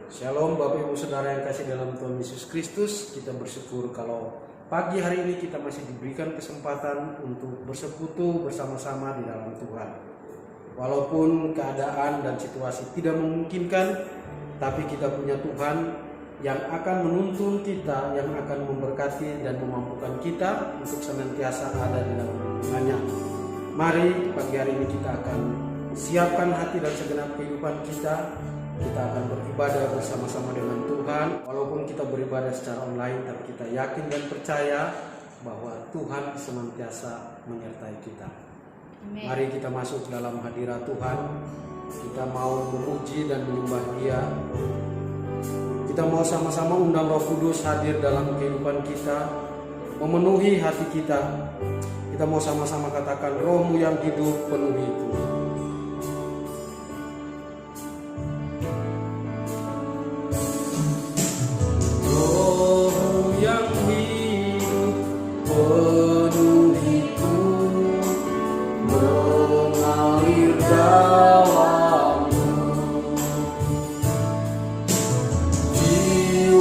Shalom Bapak Ibu Saudara yang kasih dalam Tuhan Yesus Kristus. Kita bersyukur kalau pagi hari ini kita masih diberikan kesempatan untuk bersekutu bersama-sama di dalam Tuhan. Walaupun keadaan dan situasi tidak memungkinkan, tapi kita punya Tuhan yang akan menuntun kita, yang akan memberkati dan memampukan kita untuk senantiasa ada di dalam lingkungannya. Mari pagi hari ini kita akan siapkan hati dan segenap kehidupan kita. Kita akan beribadah bersama-sama dengan Tuhan. Walaupun kita beribadah secara online, tapi kita yakin dan percaya bahwa Tuhan senantiasa menyertai kita. Amen. Mari kita masuk dalam hadirat Tuhan. Kita mau memuji dan menyembah Dia. Kita mau sama-sama undang Roh Kudus hadir dalam kehidupan kita, memenuhi hati kita. Kita mau sama-sama katakan, Roh-Mu yang hidup penuhi Tuhan.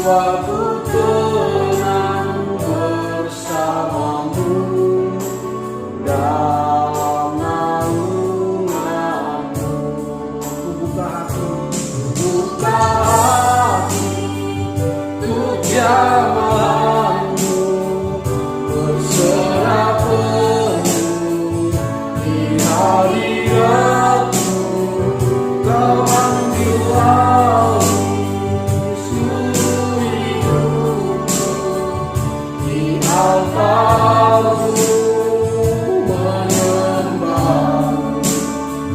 Jiwaku tenang bersamamu dalam naunganmu. Buka hati untuk jamahanmu, berserah penuh di hadiratmu. Kau ambil alih altarmu, menyembah.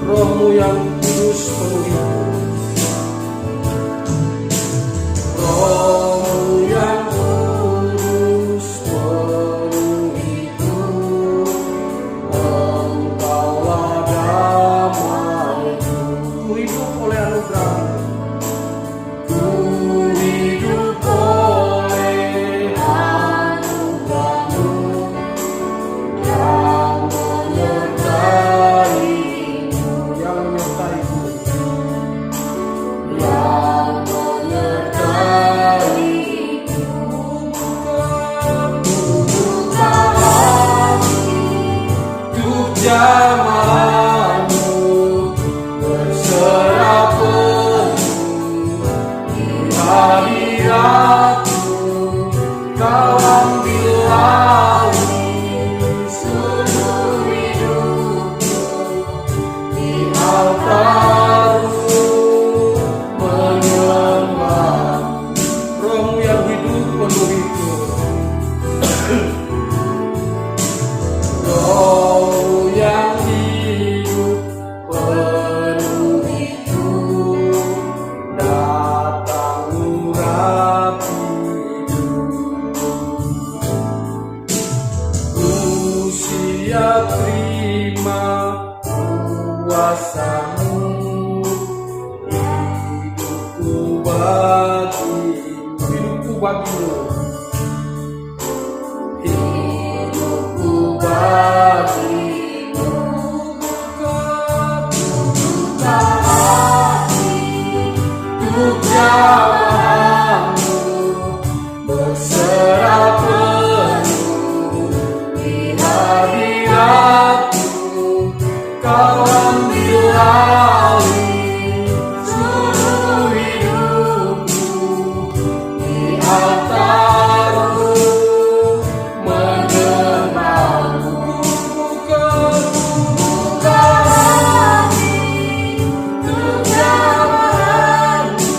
Roh-Mu yang kudus penuhi. Roh-Mu yang kudus penuhiku, Engkaulah damaiku. Ku hidup oleh anugerah-Mu. Ku hidup oleh anugerah-Mu yang menyertai-Mu, yang menyertai-Ku. yang menyertai-Ku. Buka hati untuk jamahanmu, berserah penuh di hadiratmu. Kau ambil alih seluruh hidupku, di altarmu menyembah. Roh-Mu yang hidup penuhiku. Roh yang hidup penuhiku, datang urapi hidup. Ku siap terima kuasa-Mu, hidupku bagimu. Hidupku bagimu. Hidupku bagimu. Buka hati untuk jamahanmu, berserah penuh di hadiratmu. Kau ambil alih seluruh hidupku, di altarmu menyembahmu. Buka hati untuk jamahanmu,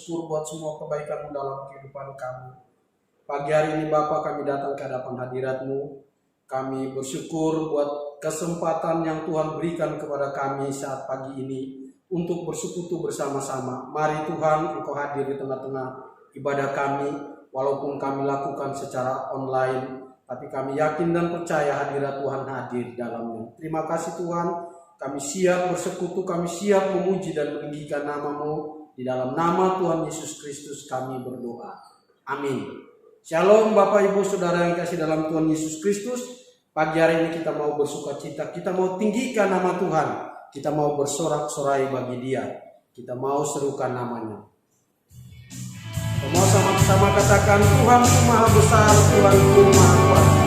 bersyukur buat semua kebaikan-Mu dalam kehidupan kami. Pagi hari ini Bapa, kami datang ke hadapan hadirat-Mu. Kami bersyukur buat kesempatan yang Tuhan berikan kepada kami saat pagi ini untuk bersekutu bersama-sama. Mari Tuhan, Engkau hadir di tengah-tengah ibadah kami, walaupun kami lakukan secara online, tapi kami yakin dan percaya hadirat Tuhan hadir di dalamnya. Terima kasih Tuhan, kami siap bersekutu, kami siap memuji dan meninggikan nama-Mu. Di dalam nama Tuhan Yesus Kristus kami berdoa. Amin. Shalom Bapak Ibu Saudara yang kasih dalam Tuhan Yesus Kristus. Pagi hari ini kita mau bersuka cita, kita mau tinggikan nama Tuhan, kita mau bersorak-sorai bagi Dia, kita mau serukan namanya. Kita mau sama-sama katakan, Tuhanku Maha Besar, Tuhanku Maha Kuasa.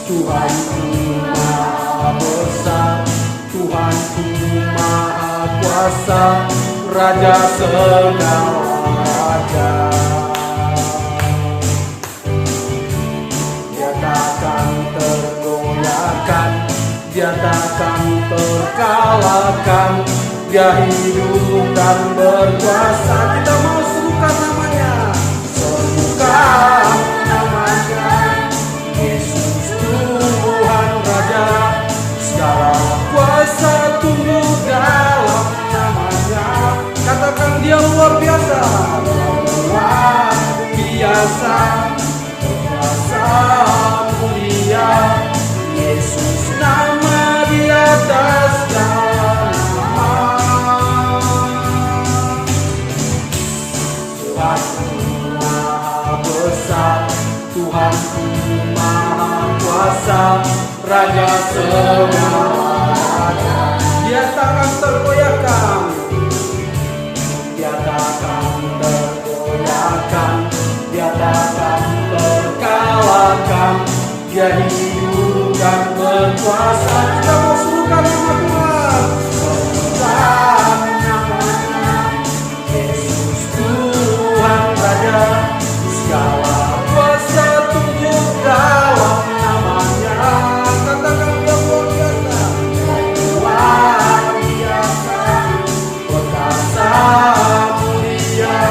Tuhanku Maha Besar, Tuhanku Maha Kuasa, Raja segala raja. Dia takkan tergoyahkan, Dia takkan terkalahkan, Dia hidup dan berkuasa. Kita mau serukan namanya, serukan namanya, Yesus Tuhan Raja. Segala kuasa tunduk dalam namanya. Katakan Dia luar biasa, luar biasa, berkuasa mulia. Yesus nama di atas segala nama. Tuhanku Maha Besar, Tuhanku Maha Kuasa, Raja segala raja. Dia takkan tergoyahkan, Dia takkan tergoyahkan, Dia takkan terkalahkan, Dia hidup dan berkuasa. Kita mau serukan nama Tuhan, serukan namanya, Yesus Tuhan Raja. Segala kuasa tunduk dalam namanya. Katakan Dia luar biasa, luar biasa, perkasa mulia.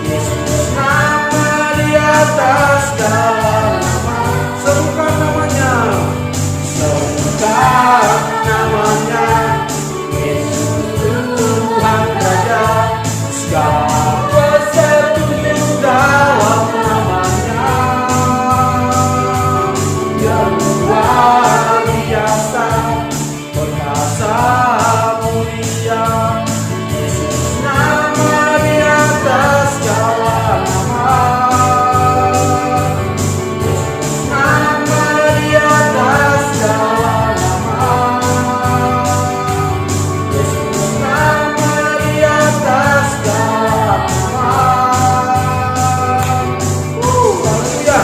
Yesus nama di atas segala nama. Serukan namanya, serukan namanya, Yesus Tuhan Raja. Segala kuasa tunduk dalam namanya. Dia luar biasa, perkasa mulia. Yesus nama di atas segala nama. Yesus nama di atas segala nama. Yesus nama di atas segala nama. Haleluya.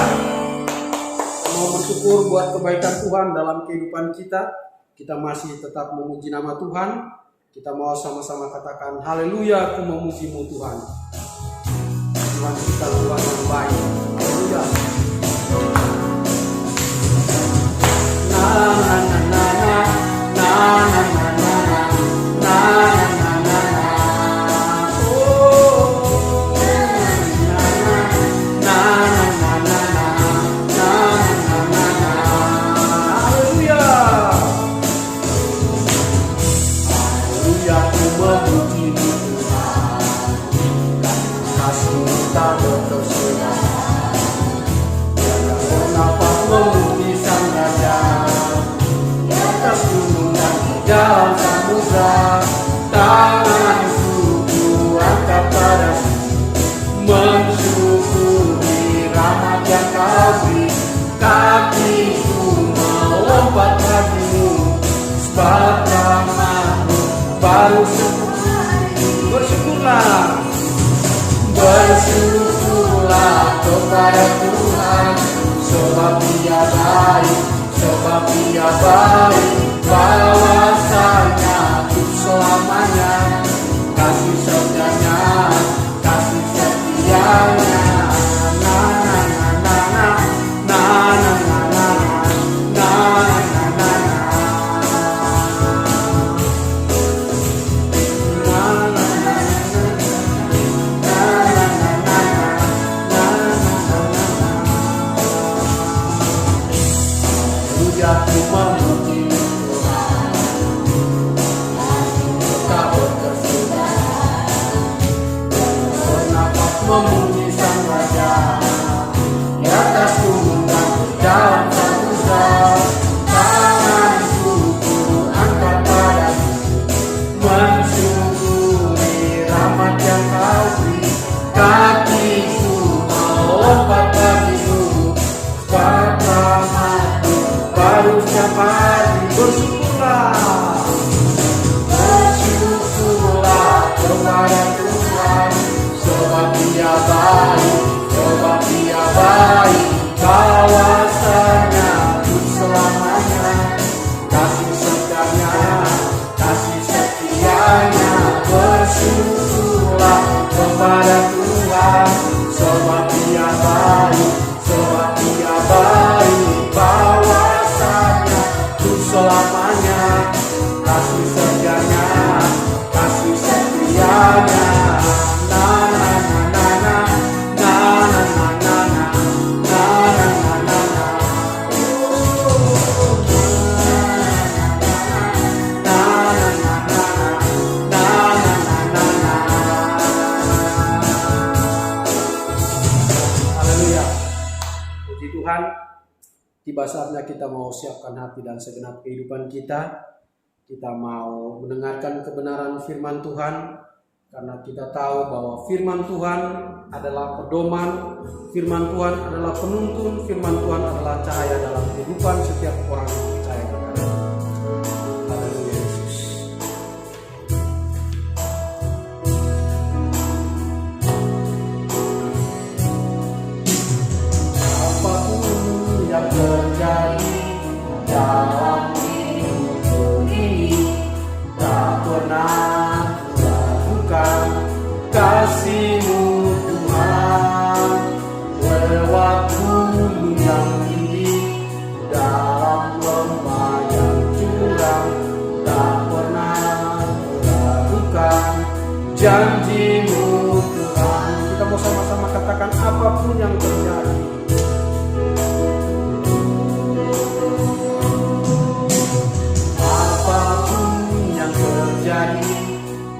Mau bersyukur buat kebaikan Tuhan dalam kehidupan kita. Kita masih tetap memuji nama Tuhan. Kita mau sama-sama katakan, haleluya, aku memuji-Mu Tuhan. Tuhan kita Tuhan yang baik. Haleluya. Na na na na na na na na na na na na na. Oh, na na na na na na na na na. Haleluya. Haleluya, aku memuji-Mu Tuhan. Kasih-Mu tak berkesudahan. Tiada pernah memuji Sang Raja. Di atas gunung dan di dalam samudra, tanganku angkat padamu, mensyukuri rahmat yang Kau beri. Kakiku melompat bagimu, sebab rahmat-Mu baru bersyukurlah, bersyukurlah kepada Tuhan, sebab Dia baik, sebab Dia baik, bahwasanya hidup selamanya, kasih setianya, kasih setianya. Na na na na na na na na na na na na na selamanya, kasih setianya, kasih setianya. Na na na na na na na na na na na na. Haleluya. Puji Tuhan, tiba saatnya kita mau siapkan hati dan segenap kehidupan kita. Kita mau mendengarkan kebenaran firman Tuhan, karena kita tahu bahwa firman Tuhan adalah pedoman, firman Tuhan adalah penuntun, firman Tuhan adalah cahaya dalam kehidupan setiap orang yang percaya kepada. Haleluya Yesus. Apapun yang terjadi dalam hidupku ini, tak pernah kuragukan kasih-Mu Tuhan. Lewat gunung yang tinggi, dalam lembah yang curam, tak pernah kuragukan janji-Mu Tuhan. Kita mau sama-sama katakan apapun yang terjadi. Apapun yang terjadi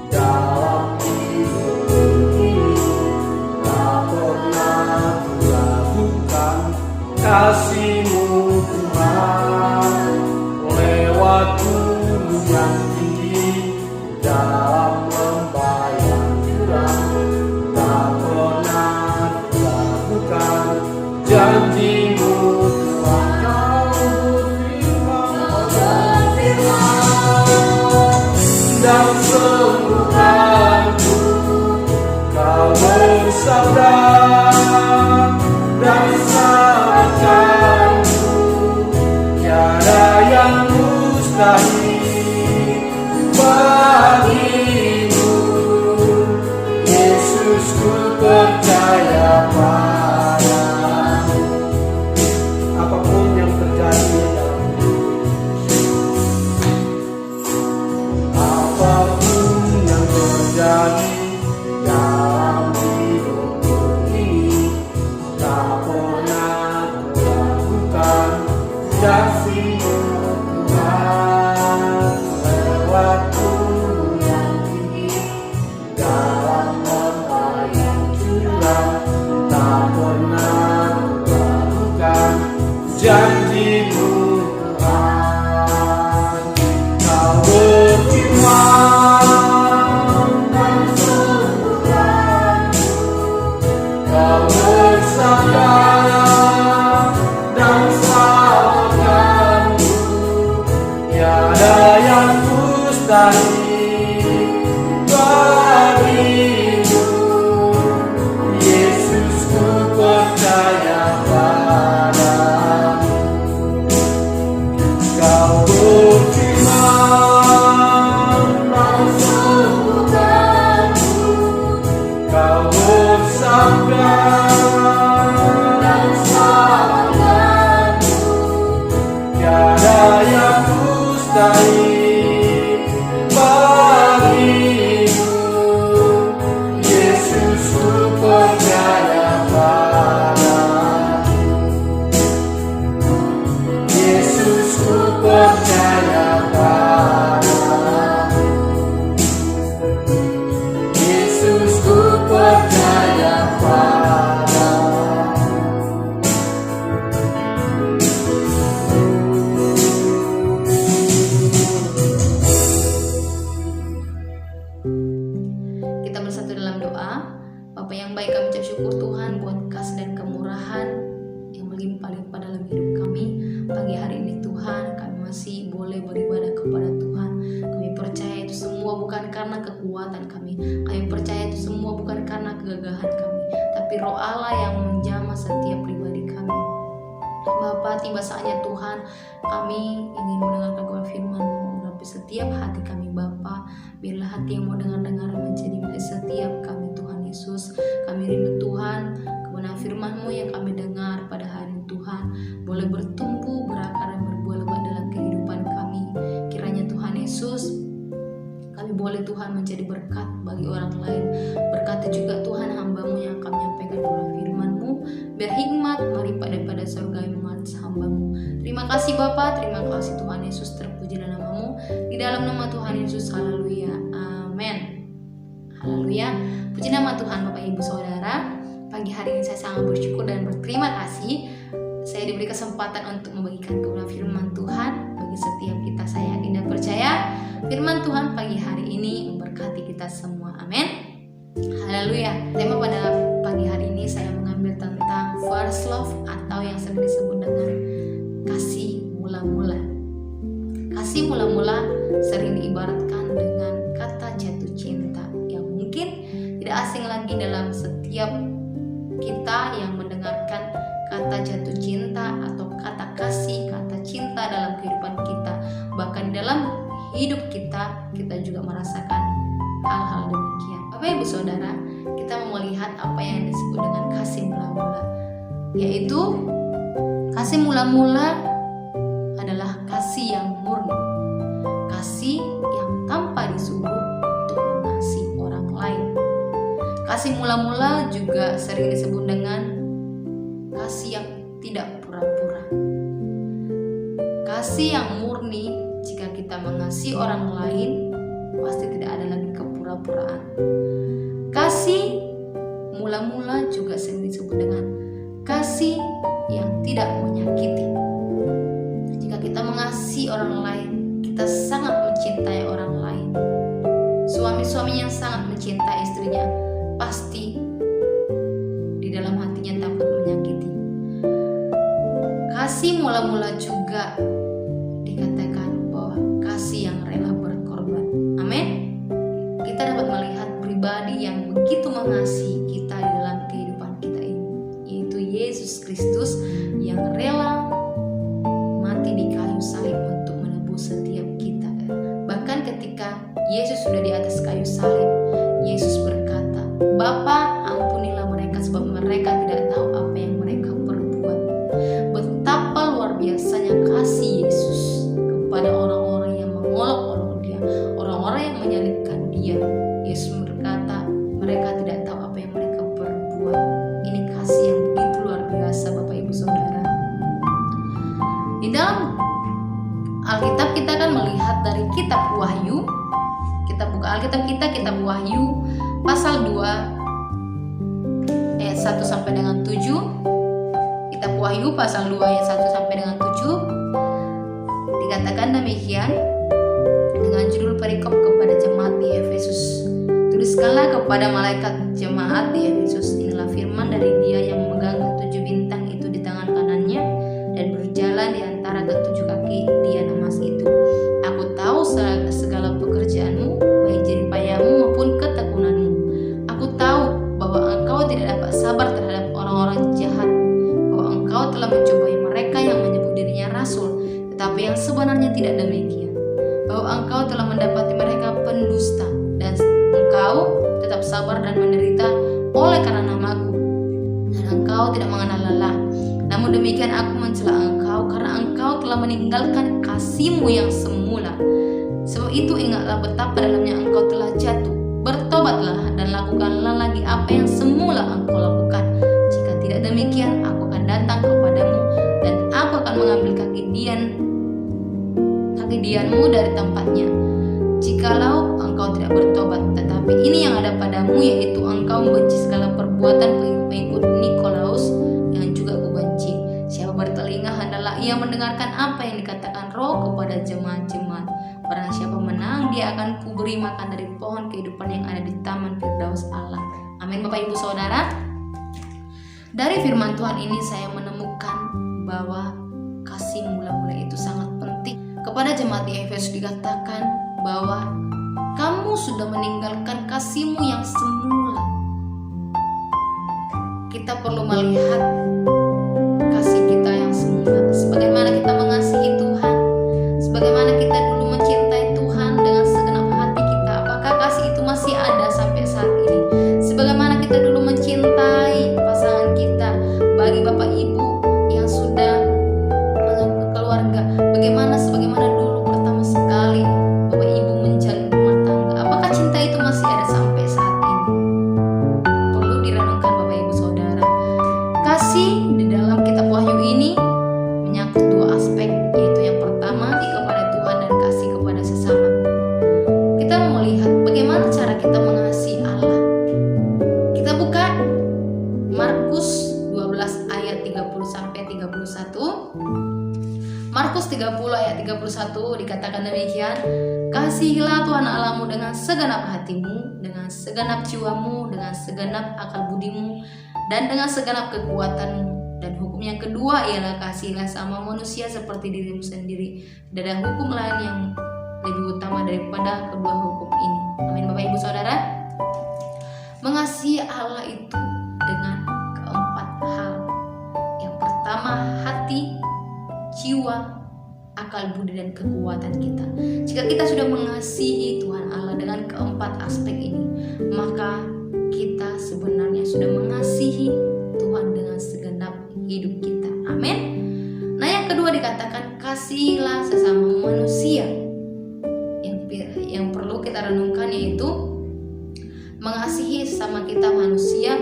dalam hidupku ini, tak pernah kuragukan kasih-Mu Tuhan. Lewat gunung yang tinggi, dalam lembah yang curam, tak pernah kuragukan janji-Mu Tuhan. Dan sembuhkanku, Kau bersabda, dan selamatkanku, tiada yang mustahil bagimu. Yesus, ku percaya padamu. Apapun yang terjadi dalam apapun yang terjadi dalam hidupku ini, tak pernah kuragukan kasih-Mu Tuhan. Lewat gunung yang tinggi, dalam lembah yang curam, tak pernah kuragukan janji-Mu Tuhan. Kau berfirman dan sembuhkanku, Kau bersabda dan selamatkanku, tiada yang mustahil bagimu. Yesus, ku percaya padamu. Kau berfirman dan sembuhkanku, Kau bersabda dan selamatkanku, tiada yang mustahil bagimu. Yesus, ku percaya padamu. Yesus, ku percaya padamu. Yesus, ku percaya padamu. Kita bersatu dalam doa. Bapa yang baik, kami ucap syukur Tuhan buat kasih dan kemurahan yang melimpah-limpah dalam hidup kami. Pagi hari ini Tuhan, kami masih boleh beribadah kepada Tuhan. Kami percaya itu semua bukan karena kekuatan kami. Kami percaya itu semua bukan karena kegagahan kami, tapi Roh Allah yang menjamah setiap pribadi kami. Bapa, tiba saatnya Tuhan, kami ingin mendengarkan kebenaran firman-Mu. Urapi setiap hati kami Bapa. Biarlah hati yang mau dengar-dengar menjadi milik setiap kami Tuhan Yesus. Kami rindu Tuhan, kebenaran firman-Mu yang kami dengar pada hari ini Tuhan boleh bertumbuh, berakar dan berbuah lebat dalam kehidupan kami. Yesus, kami boleh Tuhan menjadi berkat bagi orang lain. Berkati juga Tuhan hamba-Mu yang akan menyampaikan bola firman-Mu, biar hikmat melimpah daripada surga yang mengalis hamba-Mu. Terima kasih Bapa, terima kasih Tuhan Yesus, terpujilah nama-Mu. Di dalam nama Tuhan Yesus, haleluya, amin. Haleluya, puji nama Tuhan. Bapak Ibu Saudara, pagi hari ini saya sangat bersyukur dan berterima kasih saya diberi kesempatan untuk membagikan kebenaran firman Tuhan bagi setiap kita. Saya yakin dan percaya firman Tuhan pagi hari ini memberkati kita semua. Amin. Haleluya. Tema pada pagi hari ini saya mengambil tentang first love atau yang sering disebut dengan kasih mula-mula. Kasih mula-mula sering diibaratkan dengan kata jatuh cinta yang mungkin tidak asing lagi dalam setiap kita yang mendengarkan kata jatuh cinta atau kata kasih, kata cinta dalam kehidupan kita. Bahkan dalam hidup kita juga merasakan hal-hal demikian. Bapak Ibu Saudara, kita mau melihat apa yang disebut dengan kasih mula-mula, yaitu kasih mula-mula adalah kasih yang murni, kasih yang tanpa disuruh untuk mengasihi orang lain. Kasih mula-mula juga sering disebut dengan kasih yang tidak pura-pura. Kasih yang murni, jika kita mengasihi orang lain, pasti tidak ada lagi kepura-puraan. Kasih mula-mula juga sering disebut dengan kasih yang tidak menyakiti. Jika kita mengasihi orang lain, kita sangat mencintai orang lain. Suami-suami yang sangat mencintai istrinya pasti di dalam hatinya takut menyakiti. Kasih mula-mula juga dikatakan bahwa kasih yang rela berkorban. Amin. Kita dapat melihat pribadi yang begitu mengasihi kita di dalam kehidupan kita ini, yaitu Yesus Kristus yang rela mati di kayu salib untuk menebus setiap kita. Bahkan ketika Yesus sudah di atas kayu salib, Yesus berkata, "Bapa, ampunilah mereka sebab mereka tidak tahu apa yang mereka perbuat." Betapa luar biasanya kasih Yesus kepada orang-orang yang mengolok-olok Dia, orang-orang yang menyalibkan Dia. Yesus berkata, mereka tidak tahu apa yang mereka perbuat. Ini kasih yang begitu luar biasa, Bapak Ibu Saudara. Di dalam Alkitab kita akan melihat dari kitab Wahyu. Kita buka Alkitab kita, kitab Wahyu pasal 2 ayat 1 sampai dengan 7. Kitab Wahyu pasal 2 ayat 1 sampai dengan 7 dikatakan demikian dengan judul perikop kepada jemaat di Efesus. Tuliskanlah kepada malaikat jemaat di Efesus, inilah firman dari Dia yang memegang ketujuh bintang itu di tangan kanannya dan berjalan di antara ketujuh kaki Dia emas itu. Aku tahu segala pekerjaanmu, baik jeripayamu maupun ketekunanmu. Aku tahu bahwa engkau tidak dapat sabar terhadap orang-orang jahat, bahwa engkau telah mencobai mereka yang menyebut dirinya rasul, tetapi yang sebenarnya tidak demikian, bahwa engkau telah mendapati mereka pendusta, dan engkau tetap sabar dan menderita oleh karena namaku, dan engkau tidak mengenal lelah. Namun demikian aku mencela engkau karena engkau telah meninggalkan kasihmu yang semula. Sebab itu ingatlah betapa dalamnya engkau telah jatuh. Bertobatlah dan lakukanlah lagi apa yang semula engkau lakukan. Jika tidak demikian, aku akan datang kepadamu dan aku akan mengambil kaki dianmu dari tempatnya, jikalau engkau tidak bertobat. Tetapi ini yang ada padamu, yaitu engkau membenci segala perbuatan pengikut Nikolaus yang juga kubenci. Siapa bertelinga hendaklah ia mendengarkan apa yang dikatakan Roh kepada jemaat-jemaat. Barang siapa menang, dia akan kuberi makan dari pohon kehidupan yang ada di taman Firdaus Allah. Amin. Bapak Ibu Saudara, dari firman Tuhan ini saya menemukan bahwa kasih mula-mula itu sangat penting. Kepada jemaat di Efesus dikatakan bahwa kamu sudah meninggalkan kasihmu yang semula. Kita perlu melihat kasih kita yang semula, sebagaimana kita mengasihi Tuhan, sebagaimana kita dulu mencintai Tuhan dengan segenap hati kita. Apakah kasih itu masih ada sampai saat ini? Sebagaimana kita dulu mencintai pasangan kita, bagi Bapak Ibu yang sudah keluarga, sebagaimana dulu pertama sekali Bapak kepada sesama. Kita mau melihat bagaimana cara kita mengasihi Allah. Kita buka Markus 12 ayat 30 sampai 31. Markus 30 ayat 31 dikatakan demikian, kasihilah Tuhan Allahmu dengan segenap hatimu, dengan segenap jiwamu, dengan segenap akal budimu, dan dengan segenap kekuatanmu. Dan hukum yang kedua ialah kasihilah sama manusia seperti dirimu sendiri. Tidak ada hukum lain yang lebih utama daripada kedua hukum ini. Amin Bapak Ibu Saudara. Mengasihi Allah itu dengan keempat hal. Yang pertama hati, jiwa, akal budi dan kekuatan kita. Jika kita sudah mengasihi Tuhan Allah dengan keempat aspek ini, maka kita sebenarnya sudah mengasihi Tuhan dengan segenap hidup kita. Amin. Nah, yang kedua dikatakan kasihilah sesama manusia. Yang perlu kita renungkan yaitu mengasihi sesama kita manusia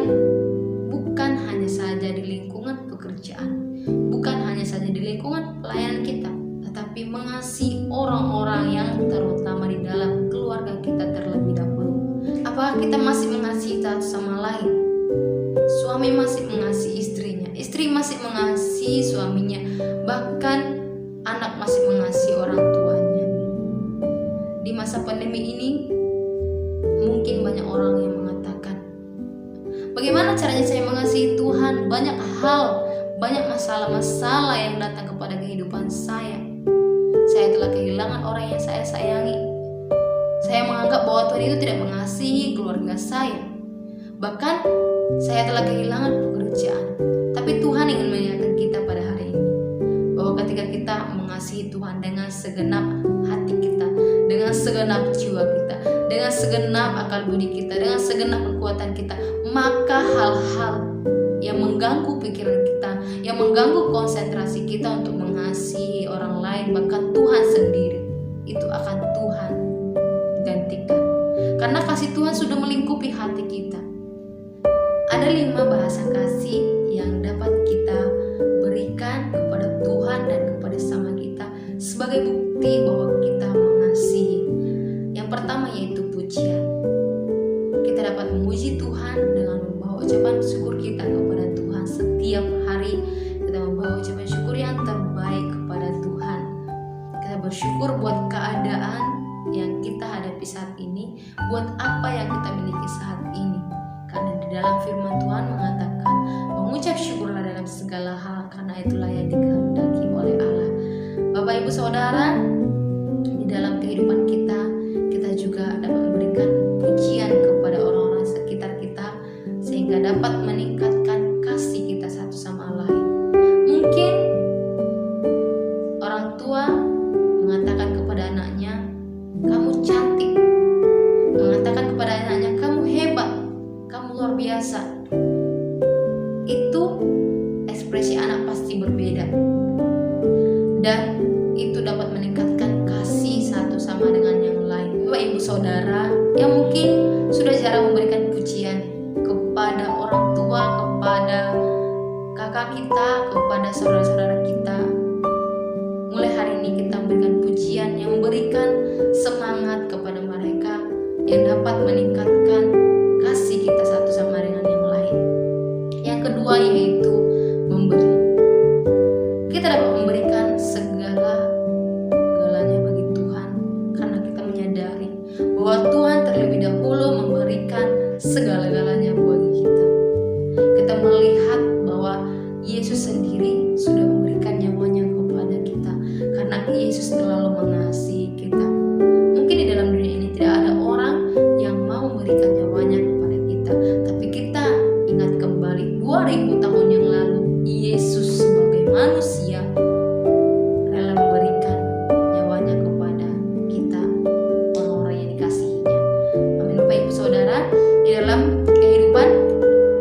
bukan hanya saja di lingkungan pekerjaan, bukan hanya saja di lingkungan pelayanan kita, tetapi mengasihi orang-orang yang terutama di dalam keluarga kita terlebih dahulu. Apakah kita masih mengasihi satu sama lain? Suami masih mengasihi istrinya, istri masih mengasihi suaminya, bahkan anak masih mengasihi orang tuanya. Di masa pandemi ini mungkin banyak orang yang mengatakan, bagaimana caranya saya mengasihi Tuhan? Banyak hal, banyak masalah-masalah yang datang kepada kehidupan saya. Saya telah kehilangan orang yang saya sayangi. Saya menganggap bahwa Tuhan itu tidak mengasihi keluarga saya. Bahkan saya telah kehilangan pekerjaan. Tapi Tuhan ingin mengingatkan kita pada hari ini bahwa ketika kita mengasihi Tuhan dengan segenap hati kita, dengan segenap jiwa kita, dengan segenap akal budi kita, dengan segenap kekuatan kita, maka hal-hal yang mengganggu pikiran kita, yang mengganggu konsentrasi kita untuk mengasihi orang lain, bahkan Tuhan sendiri, itu akan Tuhan gantikan. Karena kasih Tuhan sudah melingkupi hati kita. Ada 5 bahasa kasih yang dapat kita berikan kepada Tuhan dan kepada sama kita sebagai bukti bahwa kita mengasihi. Yang pertama yaitu pujian. Kita dapat memuji Tuhan dengan membawa ucapan syukur kita kepada Tuhan. Setiap hari kita membawa ucapan syukur yang terbaik kepada Tuhan. Kita bersyukur buat keadaan yang kita hadapi saat ini, buat apa yang kita miliki saat ini. Karena di dalam firman Tuhan mengatakan, mengucap syukurlah dalam segala hal, karena itulah yang dikehendaki oleh Allah. Bapak Ibu Saudara, di dalam kehidupan kita, kita juga dapat memberikan pujian kepada orang-orang sekitar kita, sehingga dapat meningkatkan kasih kita satu sama lain. Mungkin orang tua mengatakan kepada anaknya, kamu cantik, mengatakan kepada anaknya, kamu hebat, kamu luar biasa. Itu ekspresi anak pasti berbeda, dan itu dapat meningkatkan kasih satu sama dengan yang lain. Bapak Ibu Saudara yang mungkin sudah jarang memberikan pujian kepada orang tua, kepada kakak kita, kepada saudara-saudara kita, mulai hari ini kita memberikan pujian yang memberikan semangat kepada mereka, yang dapat meningkatkan kasih kita satu sama dengan yang lain. Yang kedua yaitu memberi. Kita dapat memberikan segala-galanya bagi Tuhan, karena kita menyadari bahwa Tuhan terlebih dahulu memberikan segala-galanya bagi kita. Kita melihat bahwa Yesus sendiri sudah memberikan nyawanya kepada kita, karena Yesus terlalu mengasihi kita. Mungkin di dalam dunia ini tidak ada orang yang mau memberikan nyawanya kepada kita, tapi kita ingat kembali 2000 tahun yang lalu Yesus sebagai manusia rela memberikan nyawanya kepada kita, orang-orang yang dikasihinya. Amin Bapak Ibu Saudara, di dalam kehidupan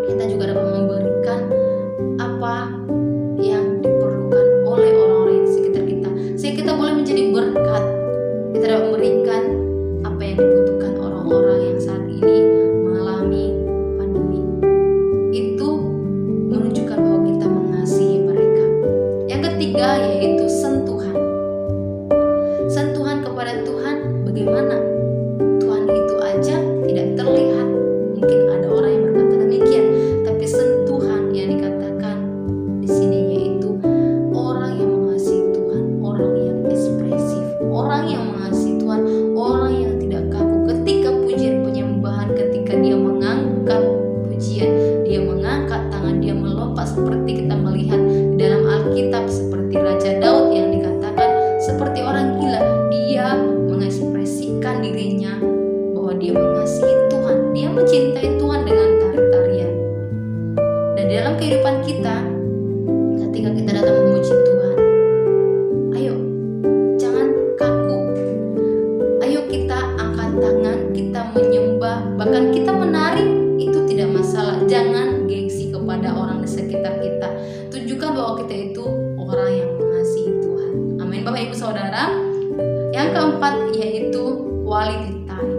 kita juga dapat memberikan apa yang diperlukan oleh orang-orang di sekitar kita, sehingga kita boleh menjadi berkat. Kita dapat memberikan apa yang dibutuhkan orang-orang yang saat ini mengalami pandemi. Itu menunjukkan bahwa kita mengasihi mereka. Yang ketiga yaitu sentuhan. Sentuhan kepada Tuhan bagaimana Tuhan itu aja tidak terlihat. Mungkin ada orang yang berkata demikian, tapi sentuhan yang dikatakan di sini yaitu orang yang mengasihi Tuhan, orang yang ekspresif, orang yang mengasihi Tuhan, orang yang tidak kaku ketika pujian penyembahan, ketika dia mengangkat pujian, dia mengangkat tangan, dia melompat seperti kita melihat di dalam Alkitab, seperti Raja Daud yang dikatakan seperti orang gila. Dia mengekspresikan dirinya bahwa dia mengasihi Tuhan, dia mencintai Tuhan dengan tari-tarian. Dan di dalam kehidupan kita, ketika kita datang memuji Tuhan, ayo jangan kaku, ayo kita angkat tangan, kita menyembah, bahkan kita menari, itu tidak masalah. Jangan gengsi kepada orang di sekitar kita, tunjukkan bahwa kita itu orang yang mengasihi Tuhan. Amin Bapak Ibu Saudara. Yang keempat yaitu quality time.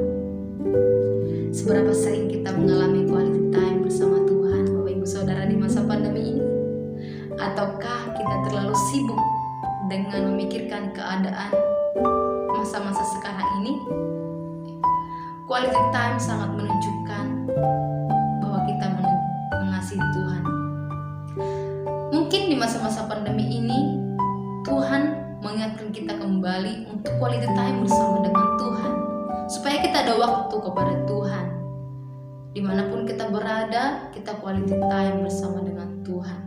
Seberapa sering kita mengalami quality time bersama Tuhan Bapak Ibu Saudara di masa pandemi ini? Ataukah kita terlalu sibuk dengan memikirkan keadaan masa-masa sekarang ini? Quality time sangat menunjukkan bahwa kita mengasihi Tuhan. Mungkin di masa-masa pandemi ini Tuhan mengingatkan kita kembali untuk quality time bersama dengan Tuhan, supaya kita ada waktu kepada Tuhan. Dimanapun kita berada, kita quality time bersama dengan Tuhan.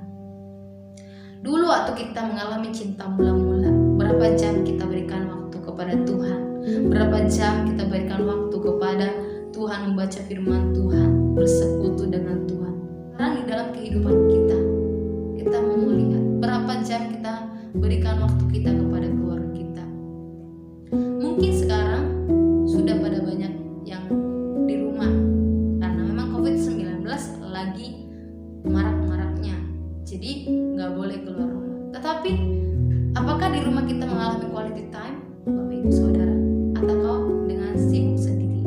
Dulu waktu kita mengalami cinta mula-mula, berapa jam kita berikan waktu kepada Tuhan, berapa jam kita berikan waktu kepada Tuhan, membaca firman Tuhan, bersekutu dengan Tuhan. Sekarang di dalam kehidupan kita mau melihat berapa jam kita berikan waktu kita kepada keluarga kita. Mungkin sekarang sudah pada banyak yang di rumah karena memang COVID-19 lagi marak-maraknya, jadi nggak boleh keluar rumah. Tetapi apakah di rumah kita mengalami quality time Bapak Ibu Saudara, atau dengan sibuk sendiri?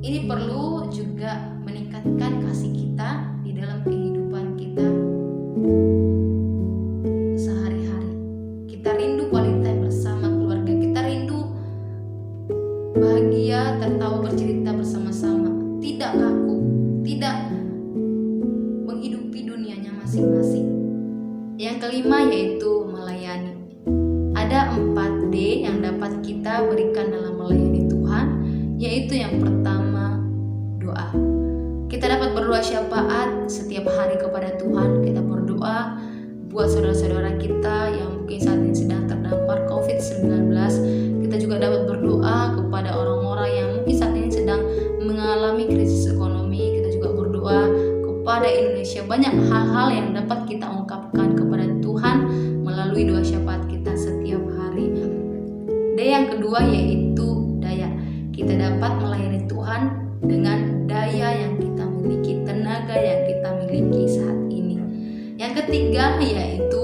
Ini perlu juga meningkatkan kasih kita di dalam kehidupan kita sehari-hari. Kita rindu quality time bersama keluarga, kita rindu bahagia, tertawa, bercerita bersama-sama, tidak kaku, tidak menghidupi dunianya masing-masing. Yang kelima yaitu melayani. Ada 4D yang dapat kita berikan dalam melayani Tuhan, yaitu yang pertama, doa. Kita dapat berdoa syafaat setiap hari kepada Tuhan. Kita berdoa buat saudara-saudara kita yang mungkin saat ini sedang terdampar COVID-19. Kita juga dapat berdoa kepada orang-orang yang mungkin saat ini sedang mengalami krisis ekonomi. Kita juga berdoa kepada Indonesia. Banyak hal-hal yang dapat kita ungkapkan kepada Tuhan melalui doa syafaat kita setiap hari. D yang kedua yaitu daya. Kita dapat melayani Tuhan dengan daya yang kita miliki, tenaga yang kita miliki saat ini. Yang ketiga yaitu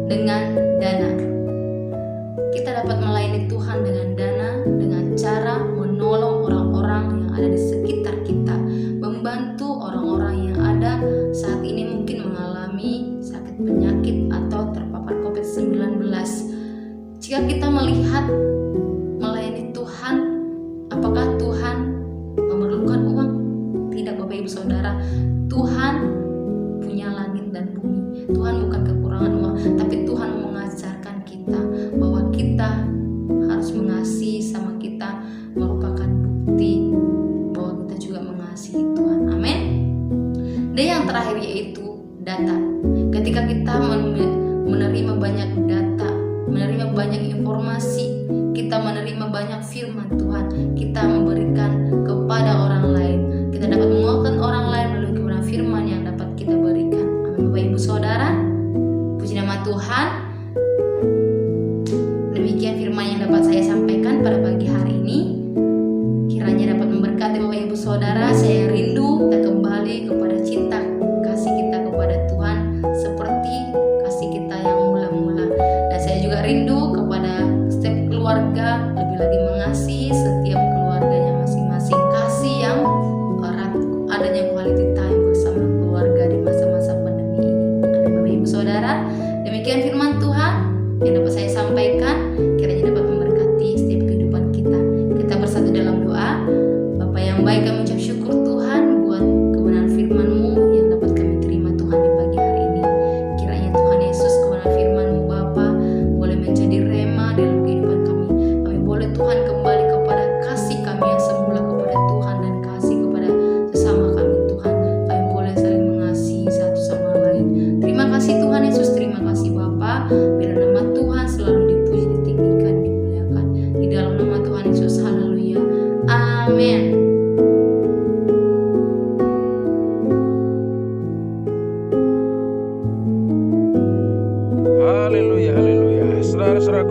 dengan dana. Kita dapat melayani Tuhan dengan dana, dengan cara menolong orang-orang yang ada di sekitar kita, membantu orang-orang yang ada saat ini mungkin mengalami sakit penyakit atau terpapar COVID-19. Jika kita melihat melayani Tuhan, apakah Tuhan memerlukan uang? Tidak Bapak Ibu Saudara. Tuhan punya langit dan bumi. Tuhan bukan kekurangan uang, tapi Tuhan mengajarkan kita bahwa kita harus mengasihi, sama kita merupakan bukti bahwa kita juga mengasihi Tuhan. Amin. Dan yang terakhir yaitu data. Ketika kita menerima banyak data, menerima banyak informasi, kita menerima banyak firman Tuhan, kita memberikan kepada orang lain, kita dapat menguatkan orang lain melalui kebenaran firman yang dapat kita berikan. Amin Bapak Ibu Saudara, puji nama Tuhan. Demikian firman yang dapat saya sampaikan pada pagi hari ini. Kiranya dapat memberkati Bapak Ibu Saudara. Saya rindu kita kembali kepada cinta kasih kita kepada Tuhan seperti kasih kita yang mula-mula. Dan saya juga rindu kepada setiap keluarga lebih lagi mengasihi setiap keluarganya masing-masing. Kasih yang erat, adanya quality time bersama keluarga di masa-masa pandemi ini. Amin Bapak Ibu Saudara. Demikian firman Tuhan yang dapat saya sampaikan. Kiranya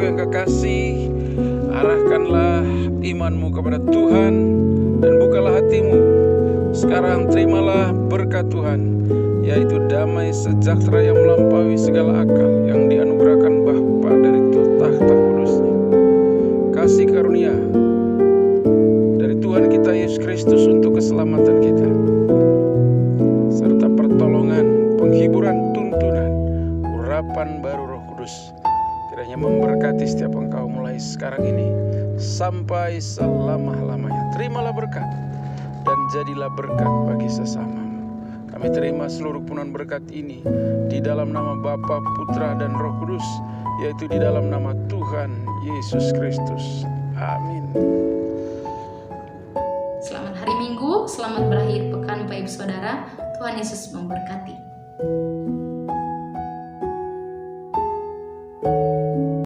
yang kekasih, arahkanlah imanmu kepada Tuhan dan bukalah hatimu. Sekarang terimalah berkat Tuhan, yaitu damai sejahtera yang melampaui segala akal yang dianugerahkan Bapa dari tahta kudusnya. Kasih karunia dari Tuhan kita Yesus Kristus untuk keselamatan kita, serta pertolongan, penghiburan, tuntunan, urapan baru Roh Kudus kiranya memberkati setiap engkau mulai sekarang ini sampai selama-lamanya. Terimalah berkat dan jadilah berkat bagi sesamamu. Kami terima seluruh penuhan berkat ini di dalam nama Bapa, Putra, dan Roh Kudus, yaitu di dalam nama Tuhan Yesus Kristus. Amin. Selamat hari Minggu, selamat berakhir pekan Bapak Ibu Saudara. Tuhan Yesus memberkati.